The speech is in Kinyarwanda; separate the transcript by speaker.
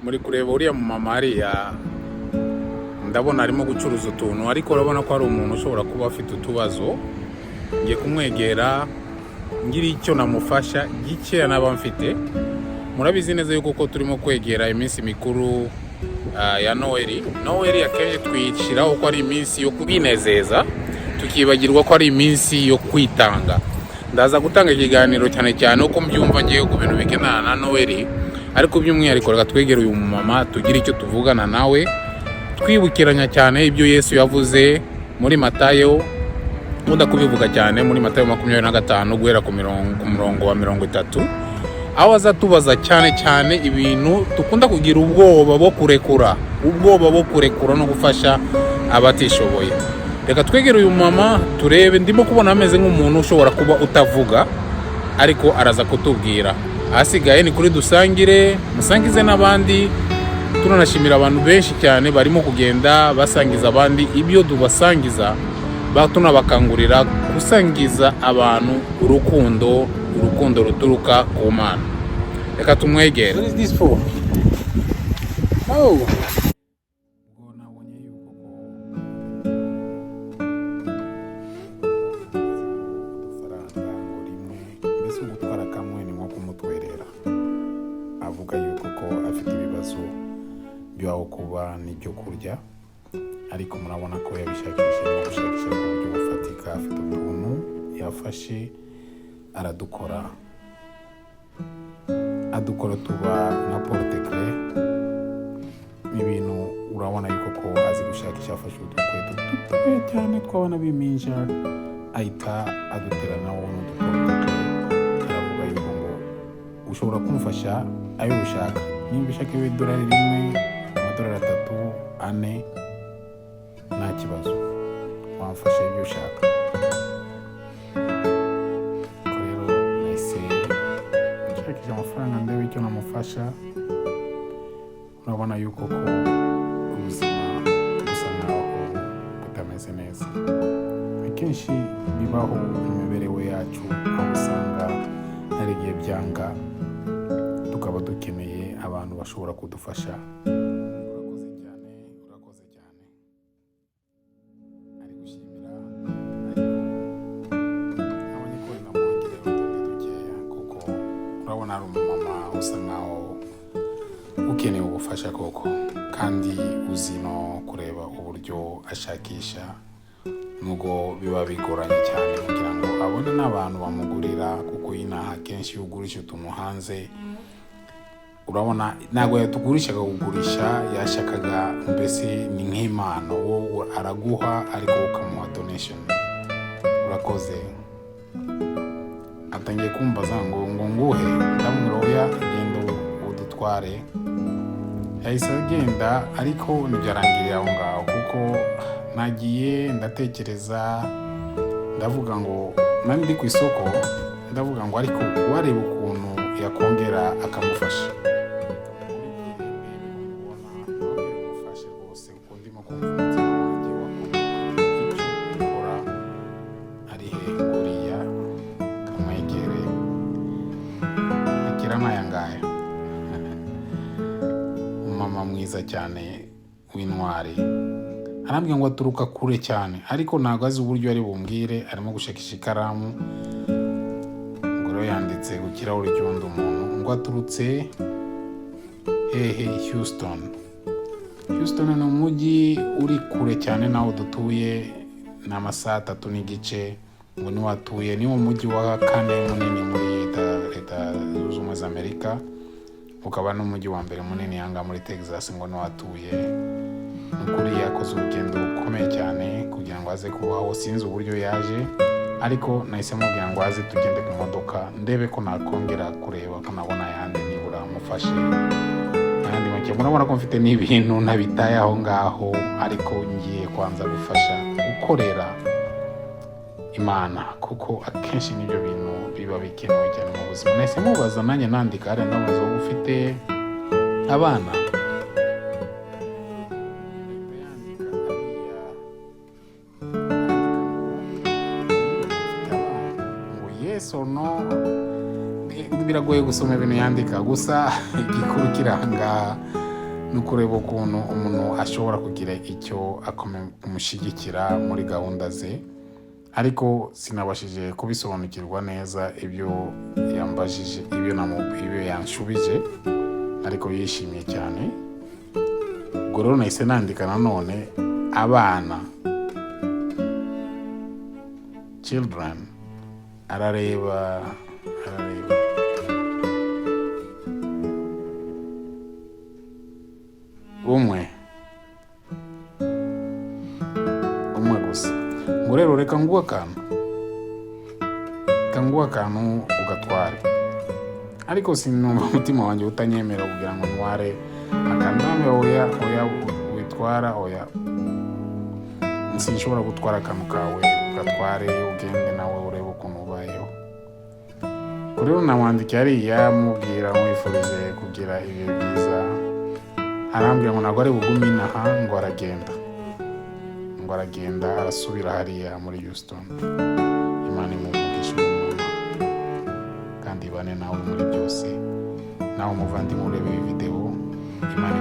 Speaker 1: muri kureba uriya mu mama hariya ndabona arimo gucuruza utuntu, ariko urabona ko hari umuntu ushobora kuba afite utubazo. Ngiye kumwegera ngira icyo namufasha gikeya naba mfite. Murabizi neza yuko ko turimo kwegera iminsi mikuru ya Noheli akenshi twiciraho ko ari iminsi yo kubinezeza, tukibagirwa ko ari iminsi yo kwitanga. Ndaza gutanga ikiganiro cyane cyane uko mbyumva ngiye ku bintu bikenana na Noheli, ariko by'umwihariko reka twegere uyu mama tugire icyo tuvugana nawe, twibukiranya cyane ibyo Yesu yavuze muri Matayo, nkunda kubivuga cyane muri Matayo 25 guhera ku murongo wa 30, aho azatubaza cyane cyane ibintu dukunda kugira ubwoba bwo kurekura no gufasha abatishoboye. Reka twegere uyu mama turebe, ndimo kubona ameze nk'umuntu ushobora kuba utavuga, ariko araza kutubwira. Asigaye ni kuri dusangire, musangize n'abandi. Tunanashimira abantu benshi cyane barimo kugenda basangiza abandi ibyo tubasangiza, tunabakangurira gusangiza abantu urukundo ruturuka ku Mana. Reka tumwegere.
Speaker 2: What is this for? Oh.
Speaker 1: Avuga yuko ko afite ibibazo byaho kuba n'ibyo kurya, ariko murabona ko yabishakishije mu gushakisha ku buryo bufatika. Afite utuntu yafashe aradukora tuba nka porte-clé n'ibintu. Urabona yuko ko azi gushakisha, afashe udukweto dutoya cyane twabana biminja, ahita adutera nawo n'uduporte-clé. Aravuga yuko ngo ushobora kumufasha ayo ushaka, nimba ushaka $1, $3, $4, nta kibazo, wamfasha ibyo ushaka. Rero nahise nshakisha amafaranga ndebe icyo namufasha. Urabona yuko ko ubuzima busa nkaho butameze neza. Akenshi bibaho mu mibereho yacu, aho usanga hari igihe byanga, tukaba dukeneye abantu bashobora kudufasha. Urakoze cyane ari gushimira, nabonye ko namwongerera utundi dukeya, kuko urabona ari umumama usa nkaho ukeneye ubufasha koko, kandi uzi no kureba uburyo ashakisha, nubwo biba bigoranye cyane kugira ngo abone n'abantu bamugurira, kuko inaha kenshi iyo ugurisha utuntu hanze, urabona ntabwo yatugurishaga kugurisha, yashakaga mbese ni nk'impano, wowe araguha ariko ukamuha donation. Urakoze. Atangiye kumbaza ngo nguhe, ndamubwira oya, genda udutware. Yahise agenda, ariko ntibyarangiriye aho ngaho, kuko nagiye ndatekereza, ndavuga ngo nari ndi ku isoko, ndavuga ngo ariko wareba ukuntu yakongera akamufasha. Umama mwiza cyane w'intwari, arambwira ngo aturuka kure cyane, ariko ntabwo azi uburyo ari bumbwire. Arimo gushakisha ikaramu, ngo rero yanditse ku kirahuri cy'undi umuntu ngo aturutse hehe, Houston ni umujyi uri kure cyane naho dutuye, ni amasaha 3 n'igice. Ngo niwe atuye, ni umujyi wa 4 munini muri leta zunze ubumwe za Amerika, ukaba n'umujyi wa mbere munini yanga muri Texas. Ngo niwe atuye. Nukuri yakoze urugendo rukomeye cyane kugira ngo aze kubaho, sinzi uburyo yaje, ariko nahise mubwira ngo aze tugende ku modoka ndebe ko nakongera kureba ko nabona yandi nibura mufashe ayandi make. Murabona ko mfite n'ibintu ntabitaye aho ngaho, ariko ngiye kwanza gufasha gukorera Imana, kuko akenshi nibyo bintu biba bikenewe cyane mu buzima. Nahise mubaza nanjye nandika, ari ndabaza ngo ufite abana? Yes or no? Biragoye gusoma ibintu yandika, gusa igikuru kiranga ni ukureba ukuntu umuntu ashobora kugira icyo kumushyigikira muri gahunda ze, ariko sinabashije kubisobanukirwa neza ibyo yambajije, ibyo yanshubije, ariko yishimye cyane. Ubwo rero nahise nandika nanone abana, children, arareba umwe gusa. Ngo rero reka nguhe akantu ugatware, ariko sinumva umutima wanjye utanyemera kugira ngo ntware akantu. Oya witwara, oya sinshobora gutwara akantu kawe, ugatware ugende nawe urebe ukuntu ubayeho. Rero namwandikiye hariya mubwira mwifurije kugira ibihe byiza, arambwira ngo ntabwo ari bugume inaha, ngo aragenda arasubira hariya muri Houston. Imana imumugisha umumama kandi ibane nawe muri byose. Nawe umuvandimwe urebe iyi video, Imana